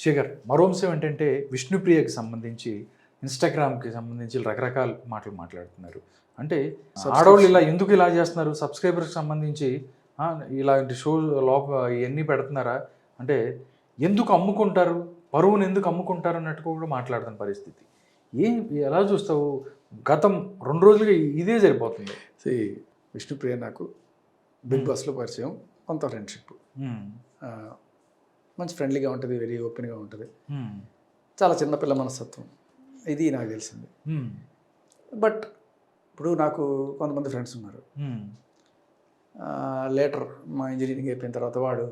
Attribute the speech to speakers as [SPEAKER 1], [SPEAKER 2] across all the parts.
[SPEAKER 1] శేఖర్, మరో అంశం ఏంటంటే విష్ణుప్రియకి సంబంధించి ఇన్స్టాగ్రామ్కి సంబంధించి రకరకాల మాటలు మాట్లాడుతున్నారు. అంటే ఆడవాళ్ళు ఇలా ఎందుకు ఇలా చేస్తున్నారు, సబ్స్క్రైబర్కి సంబంధించి ఇలాంటి షో ఇవన్నీ పెడుతున్నారా అంటే ఎందుకు అమ్ముకుంటారు, పరువును ఎందుకు అమ్ముకుంటారు అన్నట్టు కూడా మాట్లాడుతున్న పరిస్థితి. ఎలా చూస్తావు? గతం 2 రోజులుగా ఇదే సరిపోతుంది.
[SPEAKER 2] విష్ణుప్రియ నాకు బిగ్ బాస్లో పరిచయం, కొంత ఫ్రెండ్షిప్, మంచి ఫ్రెండ్లీగా ఉంటుంది, వెరీ ఓపెన్గా ఉంటుంది, చాలా చిన్నపిల్ల మనస్తత్వం, ఇది నాకు తెలిసింది. బట్ ఇప్పుడు నాకు కొంతమంది ఫ్రెండ్స్ ఉన్నారు. లేటర్ మా ఇంజనీరింగ్ అయిపోయిన తర్వాత వాడు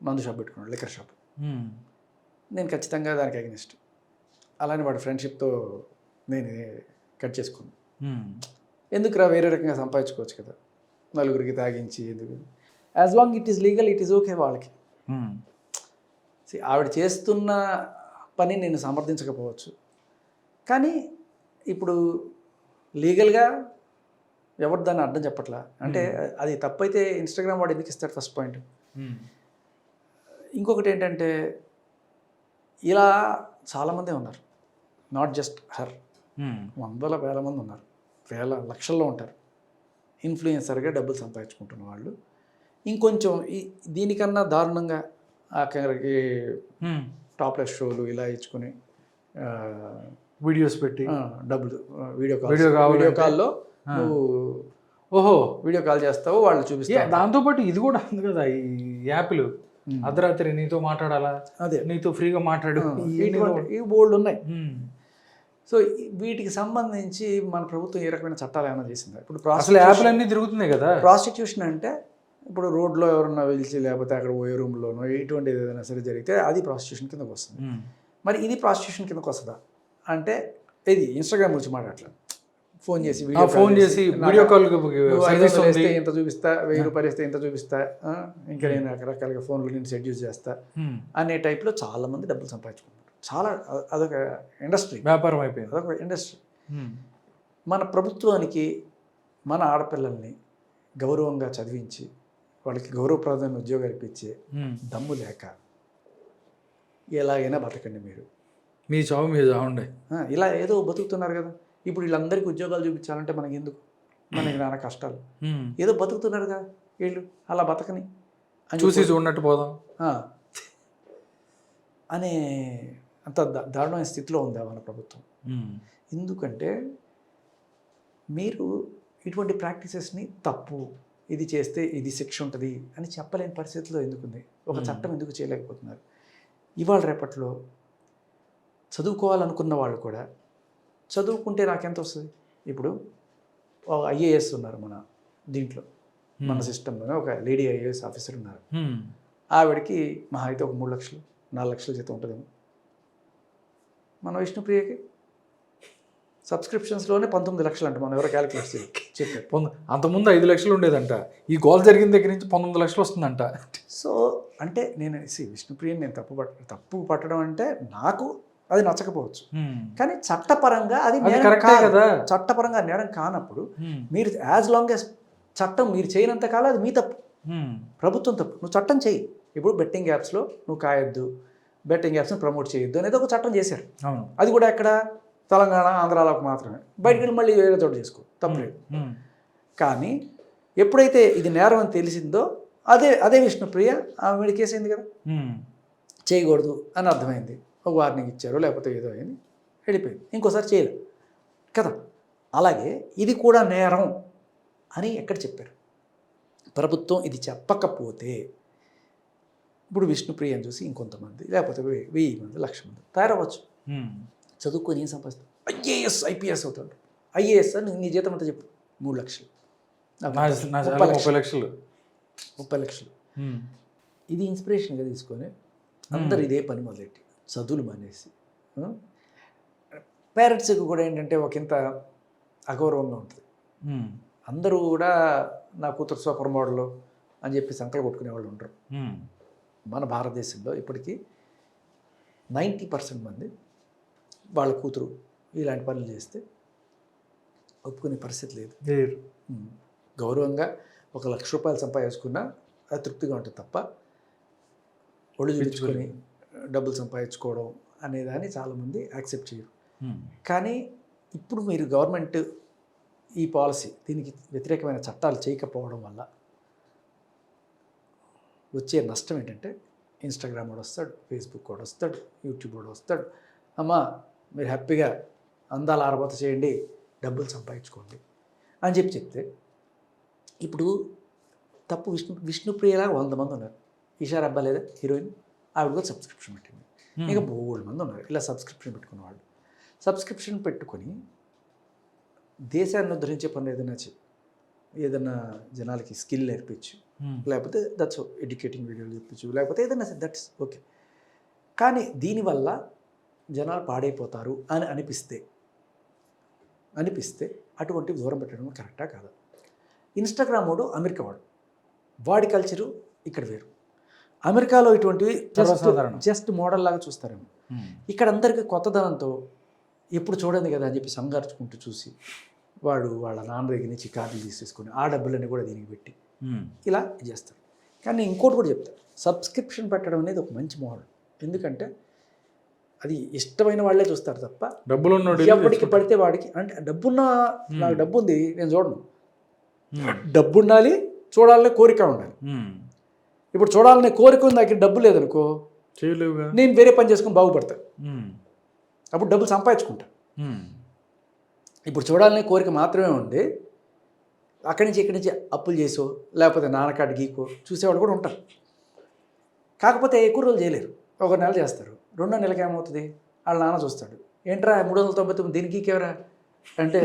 [SPEAKER 2] మందు షాప్ పెట్టుకున్నాడు, లిక్కర్ షాప్. నేను ఖచ్చితంగా దానికి అగెనిస్ట్. అలానే వాడు ఫ్రెండ్షిప్తో నేను కట్ చేసుకున్నాను. ఎందుకురా, వేరే రకంగా సంపాదించుకోవచ్చు కదా, నలుగురికి తాగించి ఎందుకు. As long it is legal, it is okay వాళ్ళకి. ఆవిడ చేస్తున్న పని నేను సమర్థించకపోవచ్చు, కానీ ఇప్పుడు లీగల్గా ఎవరు దాన్ని అర్థం చెప్పట్లా. అంటే అది తప్పైతే ఇన్స్టాగ్రామ్ వాడు ఎందుకు ఇస్తాడు, ఫస్ట్ పాయింట్. ఇంకొకటి ఏంటంటే ఇలా చాలామంది ఉన్నారు, నాట్ జస్ట్ హర్, వందల వేల మంది ఉన్నారు, లక్షల్లో ఉంటారు ఇన్ఫ్లుయెన్సర్గా డబ్బులు సంపాదించుకుంటున్న వాళ్ళు. ఇంకొంచెం దీనికన్నా దారుణంగా టాప్లెస్ షోలు ఇలా ఇచ్చుకుని
[SPEAKER 1] వీడియోస్ పెట్టి
[SPEAKER 2] డబ్బులు, వీడియో కాల్లో నువ్వు వీడియో కాల్ చేస్తావు, వాళ్ళు చూపిస్తారు.
[SPEAKER 1] దాంతోపాటు ఇది కూడా ఉంది కదా, ఈ యాప్లు అర్ధరాత్రి నీతో మాట్లాడాలా, అదే నీతో ఫ్రీగా మాట్లాడు,
[SPEAKER 2] ఈ బోల్డ్ ఉన్నాయి. సో వీటికి సంబంధించి మన ప్రభుత్వం ఏ రకమైన చట్టాలు ఏమైనా చేసిందా? ఇప్పుడు
[SPEAKER 1] అసలు యాప్లు అన్నీ తిరుగుతున్నాయి కదా.
[SPEAKER 2] ప్రాస్టిట్యూషన్ అంటే ఇప్పుడు రోడ్లో ఎవరన్నా పిలిచి, లేకపోతే అక్కడ పోయే రూమ్లోనో ఇటువంటిది ఏదైనా సరే జరిగితే అది ప్రాస్టిట్యూషన్ కిందకు వస్తుంది. మరి ఇది ప్రాస్టిట్యూషన్ కిందకు వస్తుందా అంటే, ఇది ఇన్స్టాగ్రామ్ గురించి మాట్లాడట్లేదు. ఫోన్ చేసి
[SPEAKER 1] వీడియో కాల్
[SPEAKER 2] వేస్తే ఇంత చూపిస్తా, 1000 రూపాయలు వేస్తే ఇంత చూపిస్తా, ఇంకా నేను రకరకాలుగా ఫోన్లో నేను సెడ్యూస్ చేస్తా అనే టైప్లో చాలామంది డబ్బులు సంపాదించుకుంటారు. చాలా అదొక ఇండస్ట్రీ,
[SPEAKER 1] వ్యాపారం అయిపోయింది,
[SPEAKER 2] అదొక ఇండస్ట్రీ. మన ప్రభుత్వానికి మన ఆడపిల్లల్ని గౌరవంగా చదివించి వాళ్ళకి గౌరవప్రదమైన ఉద్యోగాలు ఇప్పించే దమ్ము లేక ఎలాగైనా బతకండి, మీరు
[SPEAKER 1] మీ చావు మీద చావండి,
[SPEAKER 2] ఇలా ఏదో బతుకుతున్నారు కదా. ఇప్పుడు వీళ్ళందరికీ ఉద్యోగాలు చూపించాలంటే మనకి ఎందుకు, మనకి నాన్న కష్టాలు, ఏదో బతుకుతున్నారు కదా వీళ్ళు, అలా బతకని
[SPEAKER 1] చూసి చూడనట్టు పోదాం
[SPEAKER 2] అనే అంత దారుణమైన స్థితిలో ఉంది మన ప్రభుత్వం. ఎందుకంటే మీరు ఇటువంటి ప్రాక్టీసెస్ని తప్పు, ఇది చేస్తే ఇది శిక్ష ఉంటుంది అని చెప్పలేని పరిస్థితిలో ఎందుకుంది, ఒక చట్టం ఎందుకు చేయలేకపోతున్నారు? ఇవాళ రేపట్లో చదువుకోవాలనుకున్న వాళ్ళు కూడా, చదువుకుంటే నాకెంత వస్తుంది, ఇప్పుడు ఐఏఎస్ ఉన్నారు మన దీంట్లో, మన సిస్టంలోనే ఒక లేడీ ఐఏఎస్ ఆఫీసర్ ఉన్నారు. ఆవిడకి మహా అయితే ఒక 3 లక్షలు 4 లక్షల జీతం ఉంటుందేమో. మన విష్ణుప్రియకి సబ్స్క్రిప్షన్స్లోనే 19 లక్షలు అంట, మనం ఎవరో క్యాలిక్యులేట్ చెప్పారు.
[SPEAKER 1] అంతకుముందు 5 లక్షలు ఉండేదంట, ఈ గోల్ జరిగిన దగ్గర నుంచి 19 లక్షలు వస్తుందంట.
[SPEAKER 2] సో అంటే నేను విష్ణుప్రియని నేను తప్పు పట్టడం అంటే నాకు అది నచ్చకపోవచ్చు, కానీ చట్టపరంగా అది
[SPEAKER 1] కదా,
[SPEAKER 2] చట్టపరంగా నేరం కానప్పుడు మీరు యాజ్ లాంగ్ యాజ్ చట్టం మీరు చేయనంత కాలం అది మీ తప్పు, ప్రభుత్వం తప్పు. నువ్వు చట్టం చేయి. ఇప్పుడు బెట్టింగ్ యాప్స్లో నువ్వు కాయొద్దు, బెట్టింగ్ యాప్స్ని ప్రమోట్ చేయొద్దు అనేది ఒక చట్టం చేశారు. అది కూడా ఎక్కడ, తెలంగాణ ఆంధ్రాలకు మాత్రమే. బయటికి వెళ్ళి మళ్ళీ వేరే చోట చేసుకో, తప్పలేదు. కానీ ఎప్పుడైతే ఇది నేరం అని తెలిసిందో అదే విష్ణుప్రియ ఆమె కేసు అయింది కదా, చేయకూడదు అని అర్థమైంది, ఒక వార్నింగ్ ఇచ్చారు, లేకపోతే ఏదో అయింది, వెళ్ళిపోయింది, ఇంకోసారి చేయలేదు కదా. అలాగే ఇది కూడా నేరం అని ఎక్కడ చెప్పారు? ప్రభుత్వం ఇది చెప్పకపోతే ఇప్పుడు విష్ణుప్రియని చూసి ఇంకొంతమంది, లేకపోతే 1000 మంది 1,00,000 మంది తయారవ్వచ్చు. చదువుకొని ఏం సంపాదిస్తావు, ఐఏఎస్ ఐపీఎస్ అవుతాడు. ఐఏఎస్ నీ జీతం అంతా చెప్పు, 3 లక్షలు,
[SPEAKER 1] 30 లక్షలు,
[SPEAKER 2] 30 లక్షలు. ఇది ఇన్స్పిరేషన్గా తీసుకొని అందరు ఇదే పని మొదలెట్టి చదువులు మానేసి, పేరెంట్స్కి కూడా ఏంటంటే ఒక ఇంత అగౌరవంగా ఉంటుంది. అందరూ కూడా నా కూతురు సూపర్ మోడల్ అని చెప్పి సంకలు కొట్టుకునే వాళ్ళు ఉంటారు. మన భారతదేశంలో ఇప్పటికీ 90% మంది వాళ్ళ కూతురు ఇలాంటి పనులు చేస్తే ఒప్పుకునే పరిస్థితి లేదు. గౌరవంగా 1,00,000 రూపాయలు సంపాదించుకున్నా అది తృప్తిగా ఉంటుంది తప్ప ఒళ్ళు చూపించుకొని డబ్బులు సంపాదించుకోవడం అనేదాన్ని చాలామంది యాక్సెప్ట్ చేయరు.
[SPEAKER 1] Hmm.
[SPEAKER 2] కానీ ఇప్పుడు మీరు గవర్నమెంట్ ఈ పాలసీ దీనికి వ్యతిరేకమైన చట్టాలు చేయకపోవడం వల్ల వచ్చే నష్టం ఏంటంటే ఇన్స్టాగ్రామ్ వాడు వస్తాడు, ఫేస్బుక్ వాడు వస్తాడు, యూట్యూబ్ వాడు వస్తాడు, అమ్మా మీరు హ్యాపీగా అందాల ఆరబోత చేయండి, డబ్బులు సంపాదించుకోండి అని చెప్తే ఇప్పుడు తప్పు విష్ణుప్రియలా 100 మంది ఉన్నారు. ఈషార్ అబ్బా లేదా హీరోయిన్, ఆవిడ కూడా సబ్స్క్రిప్షన్ పెట్టింది. ఇంకా బోల్డ్ మంది ఉన్నారు ఇలా సబ్స్క్రిప్షన్ పెట్టుకున్న వాళ్ళు. సబ్స్క్రిప్షన్ పెట్టుకొని దేశాన్ని ఉద్ధరించే పనులు ఏదైనా జనాలకి స్కిల్ నేర్పించు, లేకపోతే దట్స్ ఎడ్యుకేటింగ్ వీడియోలు చూపించు, లేకపోతే ఏదైనా దట్స్ ఓకే. కానీ దీనివల్ల జనాలు పాడైపోతారు అని అనిపిస్తే అటువంటివి దూరం పెట్టడం కరెక్టా కాదా? ఇన్స్టాగ్రామ్ వాడు అమెరికా వాడి కల్చరు ఇక్కడ వేరు. అమెరికాలో ఇటువంటివి జస్ట్ మోడల్ లాగా చూస్తారేమో. ఇక్కడ అందరికీ కొత్తదనంతో ఎప్పుడు చూడండి కదా అని చెప్పి సంగార్చుకుంటూ చూసి వాళ్ళ నాన్న దగ్గర నుంచి కార్డులు తీసేసుకొని ఆ డబ్బులన్నీ కూడా దీనికి పెట్టి ఇలా చేస్తారు. కానీ ఇంకోటి కూడా చెప్తారు, సబ్స్క్రిప్షన్ పెట్టడం అనేది ఒక మంచి మోడల్. ఎందుకంటే అది ఇష్టమైన వాళ్ళే చూస్తారు తప్ప
[SPEAKER 1] డబ్బులు
[SPEAKER 2] ఎవరికి పడితే వాడికి, అంటే నాకు డబ్బు ఉంది నేను చూడను, డబ్బు ఉండాలి, చూడాలనే కోరిక ఉండాలి. ఇప్పుడు చూడాలనే కోరిక ఉంది, నాకు డబ్బు లేదనుకో
[SPEAKER 1] చేయలేవుగా,
[SPEAKER 2] నేను వేరే పని చేసుకుని బాగుపడతా, అప్పుడు డబ్బులు సంపాదించుకుంటా. ఇప్పుడు చూడాలనే కోరిక మాత్రమే ఉండి ఇక్కడి నుంచి అప్పులు చేసో లేకపోతే నాన్నకాడు గీకో చూసేవాళ్ళు కూడా ఉంటారు. కాకపోతే ఎక్కువ రోజులు చేయలేరు, 1 నెల చేస్తారు, 2వ నెలకి ఏమవుతుంది, వాళ్ళ నాన్న చూస్తాడు, ఏంట్రా 399 దీనికి గీకేవరా అంటే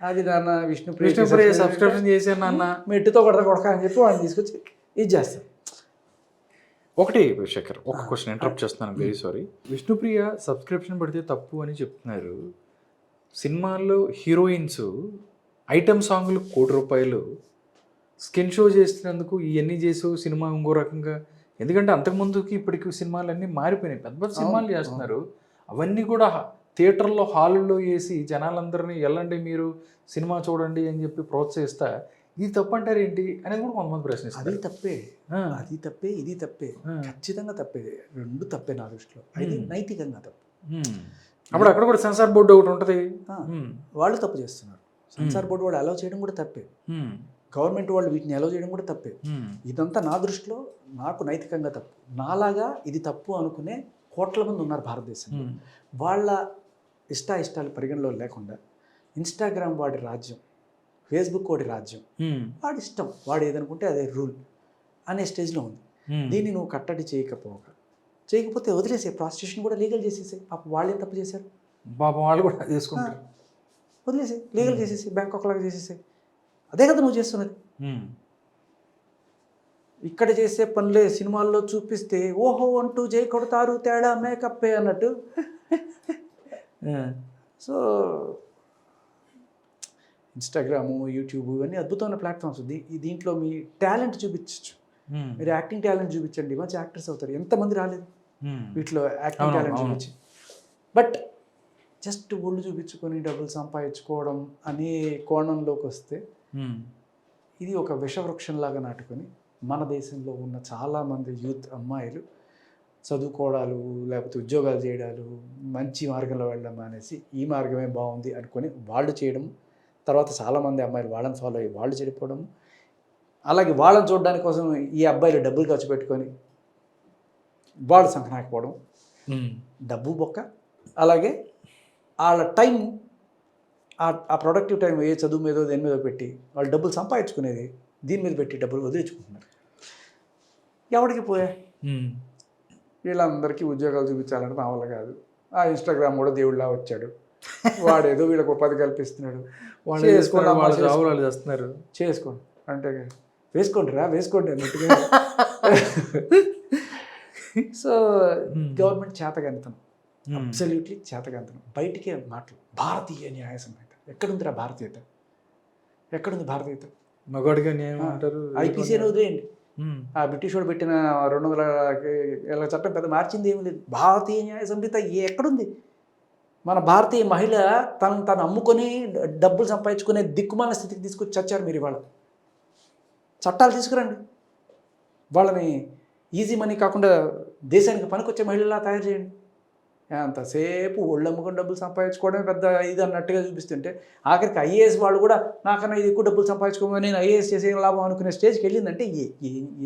[SPEAKER 2] అది నాన్న విష్ణుప్రియ
[SPEAKER 1] సబ్స్క్రిప్షన్ చేశాను నాన్న,
[SPEAKER 2] మెట్టుతో కొడక అని చెప్పి వాడిని తీసుకొచ్చి ఇది చేస్తారు.
[SPEAKER 1] ఒకటి శేఖర్, ఒక క్వశ్చన్ ఇంటరప్ట్ చేస్తున్నాను, వెరీ సారీ. విష్ణుప్రియ సబ్స్క్రిప్షన్ పెడితే తప్పు అని చెప్తున్నారు. సినిమాల్లో హీరోయిన్స్ ఐటమ్ సాంగ్లు ₹1,00,00,000 స్కిన్ షో చేస్తున్నందుకు ఇవన్నీ చేసావు సినిమా ఇంకో రకంగా. ఎందుకంటే అంతకుముందుకి ఇప్పటికి సినిమాలన్నీ మారిపోయినాయి, పెద్ద పెద్ద సినిమాలు చేస్తున్నారు. అవన్నీ కూడా థియేటర్లో హాల్లో వేసి జనాలందరినీ వెళ్ళండి మీరు సినిమా చూడండి అని చెప్పి ప్రోత్సహిస్తా, ఇది తప్పంటారు ఏంటి అనేది కూడా కొంతమంది ప్రశ్నిస్తారు.
[SPEAKER 2] అది తప్పే ఇది తప్పే, ఖచ్చితంగా తప్పే, 2 తప్పే నా దృష్టిలో. అది నైతికంగా తప్పు.
[SPEAKER 1] అప్పుడు అక్కడ కూడా సెన్సార్ బోర్డు ఒకటి ఉంటుంది,
[SPEAKER 2] వాళ్ళు తప్పు చేస్తున్నారు. సెన్సార్ బోర్డు వాళ్ళు అలౌ చేయడం కూడా తప్పే, గవర్నమెంట్ వాళ్ళు వీటిని అలౌ చేయడం కూడా తప్పే. ఇదంతా నా దృష్టిలో నాకు నైతికంగా తప్పు. నాలాగా ఇది తప్పు అనుకునే కోట్ల మంది ఉన్నారు భారతదేశంలో. వాళ్ళ ఇష్టాలు పరిగణలో లేకుండా ఇన్స్టాగ్రామ్ వాడి రాజ్యం, ఫేస్బుక్ వాడి రాజ్యం, వాడి ఇష్టం, వాడు ఏదనుకుంటే అదే రూల్ అనే స్టేజ్లో ఉంది. దీన్ని నువ్వు కట్టడి చేయకపోతే వదిలేసే, ప్రాస్టిట్యూషన్ కూడా లీగల్ చేసేసే. పాపం వాళ్ళు ఏం తప్పు చేశారు,
[SPEAKER 1] పాపం వాళ్ళు కూడా చేసుకుంటారు,
[SPEAKER 2] వదిలేసే, లీగల్ చేసేసి బ్యాంకాక్ లాగా చేసేసే. అదే కదా నువ్వు చేస్తున్నది. ఇక్కడ చేసే పనులే సినిమాల్లో చూపిస్తే ఓహో అంటూ జై కొడతారు, తేడా మేకప్పే అన్నట్టు. సో ఇన్స్టాగ్రాము, యూట్యూబ్ ఇవన్నీ అద్భుతమైన ప్లాట్ఫామ్స్. దీంట్లో మీ టాలెంట్ చూపించచ్చు. మీరు యాక్టింగ్ టాలెంట్ చూపించండి, మంచి యాక్టర్స్ అవుతారు. ఎంతమంది రాలేదు వీటిలో యాక్టింగ్ టాలెంట్ చూపించి. బట్ జస్ట్ ఒళ్ళు చూపించుకొని డబ్బులు సంపాదించుకోవడం అనే కోణంలోకి వస్తే ఇది ఒక విషవృక్షంలాగా నాటుకొని మన దేశంలో ఉన్న చాలామంది యూత్ అమ్మాయిలు చదువుకోవడాలు లేకపోతే ఉద్యోగాలు చేయడాలు, మంచి మార్గంలో వెళ్ళడం అనేసి ఈ మార్గమే బాగుంది అనుకొని వాళ్ళు చేయడం, తర్వాత చాలామంది అమ్మాయిలు వాళ్ళని ఫాలో అయ్యి వాళ్ళు చెడిపోవడం, అలాగే వాళ్ళని చూడడానికి కోసం ఈ అబ్బాయిలు డబ్బులు ఖర్చు పెట్టుకొని వాళ్ళు సంకనాకపోవడం, డబ్బు బొక్క. అలాగే వాళ్ళ టైం, ఆ ప్రొడక్టివ్ టైం ఏ చదువు మీదో దేని మీద పెట్టి వాళ్ళు డబ్బులు సంపాదించుకునేది దీని మీద పెట్టి డబ్బులు వదిలించుకుంటున్నారు. ఎవరికి పోయా వీళ్ళందరికీ ఉద్యోగాలు చూపించాలంటే నా వల్ల కాదు. ఆ ఇన్స్టాగ్రామ్ కూడా దేవుడిలా వచ్చాడు, వాడేదో వీళ్ళకు 10 కల్పిస్తున్నాడు, చేసుకోండి అంటే వేసుకోండి అన్నట్టుగా. సో గవర్నమెంట్ చేతగంతనం, అబ్సల్యూట్లీ చేతగంతనం. బయటికే మాటలు భారతీయ న్యాయ సంహిత ఎక్కడుందిరా? భారతీయత ఎక్కడుంది? భారతీయత
[SPEAKER 1] మగవాడిగా న్యాయం అంటారు.
[SPEAKER 2] ఐపీసీ అని వదిలేయండి, ఆ బ్రిటిష్ వాడు పెట్టిన 200 ఏళ్ళ చట్టం పెద్ద మార్చింది ఏమి లేదు. భారతీయ న్యాయ సంహిత ఎక్కడుంది? మన భారతీయ మహిళ తను అమ్ముకొని డబ్బులు సంపాదించుకునే దిక్కుమాల స్థితికి తీసుకొచ్చి చచ్చారు మీరు. ఇవాళ చట్టాలు తీసుకురండి, వాళ్ళని ఈజీ మనీ కాకుండా దేశానికి పనికొచ్చే మహిళలా తయారు చేయండి. అంతసేపు ఒళ్ళు అమ్ముకొని డబ్బులు సంపాదించుకోవడమే పెద్ద ఇది అన్నట్టుగా చూపిస్తుంటే ఆఖరికి ఐఏఎస్ వాళ్ళు కూడా నాకన్నా ఇది ఎక్కువ డబ్బులు సంపాదించుకోమని నేను ఐఏఎస్ చేసే లాభం అనుకునే స్టేజ్కి వెళ్ళిందంటే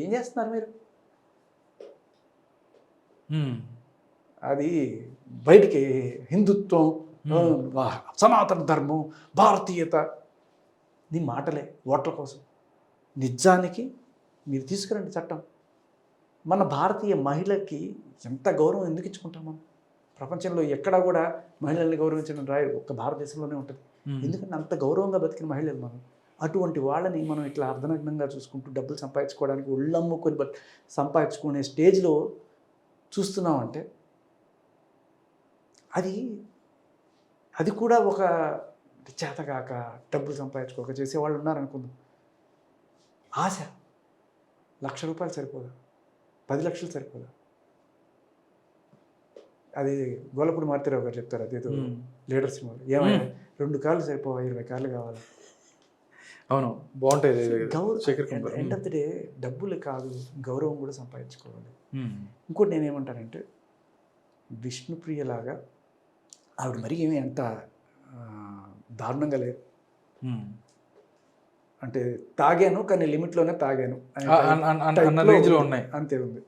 [SPEAKER 2] ఏం చేస్తున్నారు మీరు? అది బయటికి హిందుత్వం, సనాతన ధర్మం, భారతీయత, నీ మాటలే ఓట్ల కోసం. నిజానికి మీరు తీసుకురండి చట్టం. మన భారతీయ మహిళకి ఎంత గౌరవం ఎందుకు ఇచ్చుకుంటాం మనం? ప్రపంచంలో ఎక్కడా కూడా మహిళల్ని గౌరవించడం రాయరు, ఒక్క భారతదేశంలోనే ఉంటుంది. ఎందుకంటే అంత గౌరవంగా బతికిన మహిళలు మనం. అటువంటి వాళ్ళని మనం ఇట్లా అర్ధనగ్నంగా చూసుకుంటూ డబ్బులు సంపాదించుకోవడానికి ఒళ్ళమ్ముకొని సంపాదించుకునే స్టేజ్లో చూస్తున్నామంటే అది కూడా ఒక చేతగాక డబ్బులు సంపాదించుకోక చేసేవాళ్ళు ఉన్నారనుకుందాం. ఆశ, ₹1,00,000 సరిపోదా? 10 లక్షలు సరిపోదా? అది గోలపూడి మారుతీరావు గారు చెప్తారు, అదేదో లీడర్ సినిమాలో, ఏమైనా 2 కార్లు సరిపోవా, 20 కార్లు కావాలి.
[SPEAKER 1] అవును, బాగుంటుంది.
[SPEAKER 2] ఎండ్ ఆఫ్ ది డే డబ్బులు కాదు, గౌరవం కూడా సంపాదించుకోవాలి. ఇంకోటి నేనేమంటానంటే, విష్ణుప్రియలాగా ఆవిడ మరీ ఏమీ అంత దారుణంగా లేదు. అంటే తాగాను కానీ లిమిట్లోనే తాగాను
[SPEAKER 1] రేంజ్లో ఉన్నాయి,
[SPEAKER 2] అంతే ఉంది.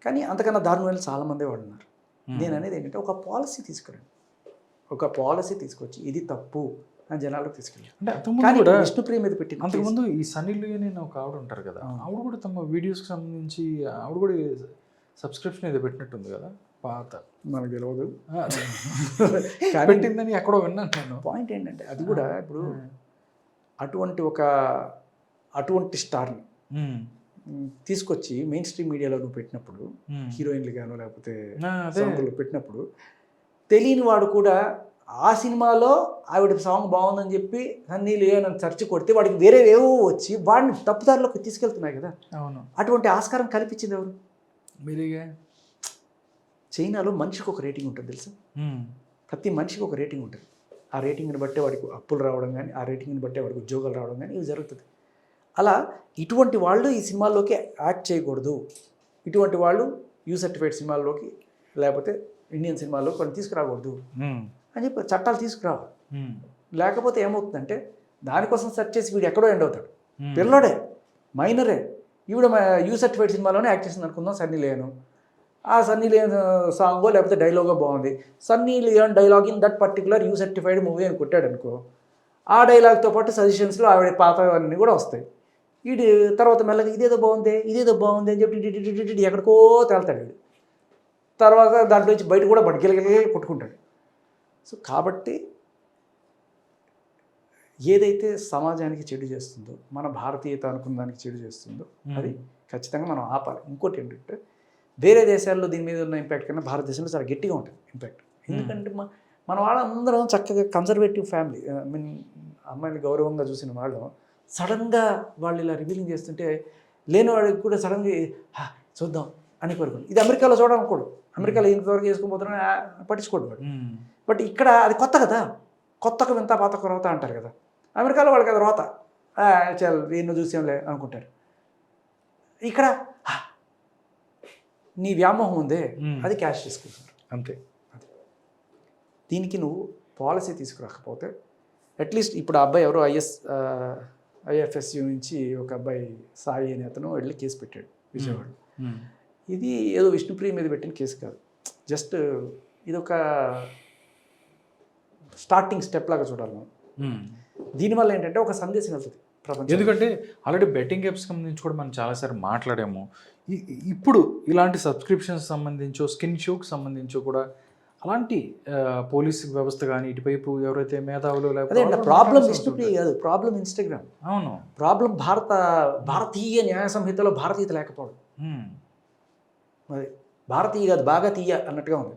[SPEAKER 2] కానీ అంతకన్నా దారుణమైన చాలామంది వాళ్ళు ఉన్నారు. నేను అనేది ఏంటంటే, ఒక పాలసీ తీసుకురండి, ఒక పాలసీ తీసుకొచ్చి ఇది తప్పు అని జనాలకు తీసుకెళ్ళి.
[SPEAKER 1] అంటే అంతకుముందు కూడా
[SPEAKER 2] విష్ణుప్రియ మీద పెట్టి,
[SPEAKER 1] అంతకుముందు ఈ సన్నీ లియోని ఒక ఆవిడ ఉంటారు కదా, ఆవిడ కూడా తమ వీడియోస్కి సంబంధించి ఆవిడ కూడా సబ్స్క్రిప్షన్ ఏదో పెట్టినట్టుంది కదా, పాత,
[SPEAKER 2] మనకు తెలియదు
[SPEAKER 1] పెట్టిందని ఎక్కడో విన్నాను నేను.
[SPEAKER 2] పాయింట్ ఏంటంటే, అది కూడా ఇప్పుడు అటువంటి స్టార్ని తీసుకొచ్చి మెయిన్ స్ట్రీమ్ మీడియాలో నువ్వు పెట్టినప్పుడు, హీరోయిన్లు గాను లేకపోతే సాంగ్లు పెట్టినప్పుడు, తెలియని వాడు కూడా ఆ సినిమాలో ఆవిడ సాంగ్ బాగుందని చెప్పి సన్నీ లియోన్ అని సెర్చ్ కొడితే వాడికి వేరే ఏవో వచ్చి వాడిని తప్పుదారిలోకి తీసుకెళ్తున్నాయి కదా.
[SPEAKER 1] అవును,
[SPEAKER 2] అటువంటి ఆస్కారం కల్పించింది ఎవరు?
[SPEAKER 1] మీరేగా.
[SPEAKER 2] చైనాలో మనిషికి ఒక రేటింగ్ ఉంటుంది తెలుసా, ప్రతి మనిషికి ఒక రేటింగ్ ఉంటుంది. ఆ రేటింగ్ని బట్టే వాడికి అప్పులు రావడం కానీ, ఆ రేటింగ్ని బట్టే వాడికి ఉద్యోగాలు రావడం కానీ ఇవి జరుగుతుంది. అలా ఇటువంటి వాళ్ళు ఈ సినిమాల్లోకి యాక్ట్ చేయకూడదు, ఇటువంటి వాళ్ళు యూ సర్టిఫైడ్ సినిమాల్లోకి లేకపోతే ఇండియన్ సినిమాల్లోకి కొన్ని తీసుకురాకూడదు అని చెప్పి చట్టాలు తీసుకురావాలి. లేకపోతే ఏమవుతుందంటే, దానికోసం సెర్చ్ చేసి వీడు ఎక్కడో ఎండ్ అవుతాడు. పిల్లోడే, మైనరే, ఈవిడ యూ సర్టిఫైడ్ సినిమాలోనే యాక్ట్ చేసింది అనుకుందాం, సన్నీ లియోన్. ఆ సన్నీ లియోన్ సాంగో లేకపోతే డైలాగో బాగుంది, Sunny Leone dialogue in that particular U certified movie అని కొట్టాడు అనుకో, ఆ డైలాగ్తో పాటు సజెషన్స్లో ఆవిడ పాతవన్నీ కూడా వస్తాయి. వీడు తర్వాత మెల్లగా ఇదేదో బాగుంది అని చెప్పి ఎక్కడికో తేలుతాడు వీడు. తర్వాత దాంట్లో నుంచి బయట కూడా గిలగిలగే కొట్టుకుంటాడు. సో కాబట్టి ఏదైతే సమాజానికి చెడు చేస్తుందో, మన భారతీయత అనుకున్న దానికి చెడు చేస్తుందో అది ఖచ్చితంగా మనం ఆపాలి. ఇంకోటి ఏంటంటే, వేరే దేశాల్లో దీని మీద ఉన్న ఇంపాక్ట్ కన్నా భారతదేశంలో చాలా గట్టిగా ఉంటుంది ఇంపాక్ట్. ఎందుకంటే మన వాళ్ళందరం చక్కగా కన్జర్వేటివ్ ఫ్యామిలీ, ఐ మీన్ అమ్మాయిని గౌరవంగా చూసిన వాళ్ళు సడన్గా వాళ్ళు ఇలా రివీలింగ్ చేస్తుంటే లేని వాడికి కూడా సడన్గా చూద్దాం అని కోరుకోండి. ఇది అమెరికాలో చూడాలనుకోడు, అమెరికాలో ఇంతవరకు చేసుకుని పట్టించుకోడు వాడు. బట్ ఇక్కడ అది కొత్త కదా, కొత్తకు వింత పాతకు రోత అంటారు కదా. అమెరికాలో వాళ్ళకి అది రోత, చాలా ఎన్నో చూసాంలే అనుకుంటారు. ఇక్కడ నీ వ్యామోహం ఉందే అది క్యాష్ చేసుకుంటారు
[SPEAKER 1] అంతే.
[SPEAKER 2] దీనికి నువ్వు పాలసీ తీసుకురాకపోతే, అట్లీస్ట్ ఇప్పుడు ఆ అబ్బాయి ఎవరో ఐఎఫ్ఎస్యు నుంచి ఒక అబ్బాయి సాయి అనే అతను వెళ్ళి కేసు పెట్టాడు విజయవాడ. ఇది ఏదో విష్ణుప్రియ మీద పెట్టిన కేసు కాదు, జస్ట్ ఇది ఒక స్టార్టింగ్ స్టెప్ లాగా చూడాలి మనం. దీనివల్ల ఏంటంటే ఒక సందేశం వెళ్తుంది ప్రపంచం.
[SPEAKER 1] ఎందుకంటే ఆల్రెడీ బెట్టింగ్ యాప్స్ సంబంధించి కూడా మనం చాలాసార్లు మాట్లాడాము. ఇప్పుడు ఇలాంటి సబ్స్క్రిప్షన్స్ సంబంధించో, స్కిన్ షోకి సంబంధించో కూడా అలాంటి పోలీస్ వ్యవస్థ కానీ ఇటువైపు ఎవరైతే మేధావులు
[SPEAKER 2] లేకపోతే ప్రాబ్లం విష్ణుప్రియ కాదు, ప్రాబ్లం ఇన్స్టాగ్రామ్.
[SPEAKER 1] అవును,
[SPEAKER 2] ప్రాబ్లం భారతీయ న్యాయ సంహితలో భారతీయత లేకపోవడం. అది భారతీయ కాదు, బాగా తీయ అన్నట్టుగా ఉంది.